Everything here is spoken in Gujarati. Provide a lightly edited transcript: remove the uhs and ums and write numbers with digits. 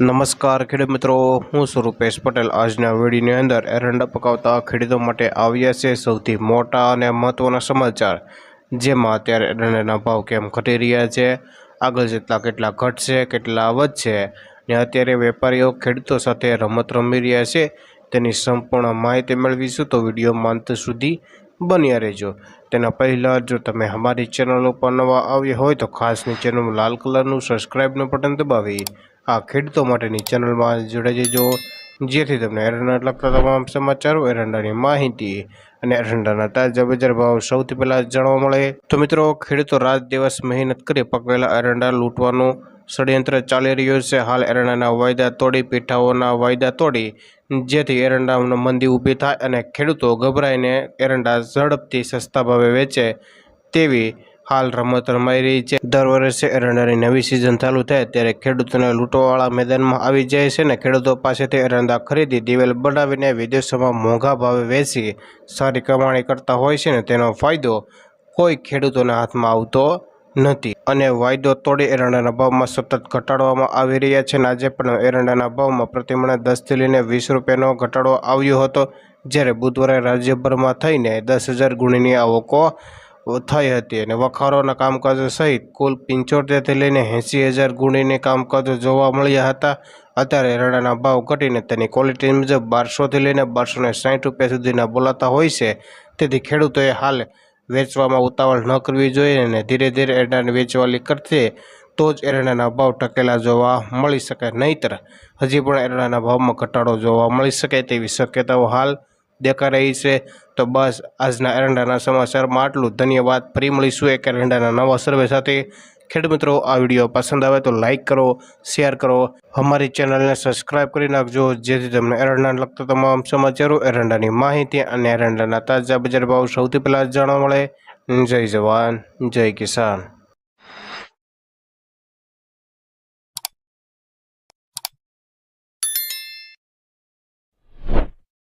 નમસ્કાર ખેડૂત મિત્રો, હું છું રૂપેશ પટેલ। આજના વિડીયોની અંદર એરંડા પકાવતા ખેડૂતો માટે આવ્યા છે સૌથી મોટા અને મહત્વના સમાચાર, જેમાં અત્યારે એરંડાના ભાવ કેમ ઘટી રહ્યા છે, આગળ જતાં કેટલા ઘટશે, કેટલા વધશે, ને અત્યારે વેપારીઓ ખેડૂતો સાથે રમત રમી રહ્યા છે તેની સંપૂર્ણ માહિતી મેળવીશું। તો વિડીયોમાં અંત સુધી બન્યા રહેજો। તેના પહેલાં જો તમે અમારી ચેનલ ઉપર નવા આવ્યા હોય તો ખાસ નીચેનું લાલ કલરનું સબસ્ક્રાઈબનું બટન દબાવી આ ખેડૂતો માટેની ચેનલમાં જોડાઈ જજો, જેથી તમને એરંડા લગતા તમામ સમાચારો, એરંડાની માહિતી અને એરંડાના તાજા બજાર ભાવ સૌથી પહેલાં જાણવા મળે। તો મિત્રો, ખેડૂતો રાત દિવસ મહેનત કરી પકવેલા એરંડા લૂંટવાનું ષડયંત્ર ચાલી રહ્યું છે। હાલ એરંડાના વાયદા તોડી, પીઠાઓના વાયદા તોડી, જેથી એરંડામાં મંદી ઊભી થાય અને ખેડૂતો ગભરાઈને એરંડા ઝડપથી સસ્તા ભાવે વેચે તેવી હાલ રમત રમાઈ રહી છે। દર વર્ષે એરંડાની નવી સિઝન ચાલુ થાય ત્યારે ખેડૂતોને લૂંટવાવાળા મેદાનમાં આવી જાય છે ને ખેડૂતો પાસેથી એરંડા ખરીદી દિવેલ બનાવીને વિદેશોમાં મોંઘા ભાવે વેચી સારી કમાણી કરતા હોય છે ને તેનો ફાયદો કોઈ ખેડૂતોના હાથમાં આવતો નથી અને વાયદો તોડી એરંડાના ભાવમાં સતત ઘટાડવામાં આવી રહ્યા છે। આજે પણ એરંડાના ભાવમાં પ્રતિમણે 10 થી લઈને 20 રૂપિયાનો ઘટાડો આવ્યો હતો, જ્યારે બુધવારે રાજ્યભરમાં થઈને 10,000 ગુણીની આવકો થઈ હતી અને વખારોના કામકાજો સહિત કુલ 75 થી લઈને 80,000 ગુણીની કામકાજો જોવા મળ્યા હતા। અત્યારે એરંડાના ભાવ ઘટીને તેની ક્વોલિટી મુજબ 1200 થી લઈને 1260 રૂપિયા સુધીના બોલાતા હોય છે, તેથી ખેડૂતોએ હાલ વેચવામાં ઉતાવળ ન કરવી જોઈએ અને ધીરે ધીરે એરંડાને વેચવાલી કરશે તો જ એરંડાના ભાવ ટકેલા જોવા મળી શકે, નહીંતર હજી પણ એરંડાના ભાવમાં ઘટાડો જોવા મળી શકે તેવી શક્યતાઓ હાલ દેખાઈ રહી છે। તો બસ આજના એરંડાના સમાચારમાં આટલું। ધન્યવાદ। ફરી મળીશું એક એરંડાના નવા સર્વે સાથે। ખેડૂત મિત્રો, આ વિડીયો પસંદ આવે તો લાઇક કરો, શેર કરો, અમારી ચેનલને સબસ્ક્રાઈબ કરી નાખજો, જેથી તમને એરંડાને લગતા તમામ સમાચારો, એરંડાની માહિતી અને એરંડાના તાજા બજાર ભાવ સૌથી પહેલાં જાણવા મળે। જય જવાન, જય કિસાન।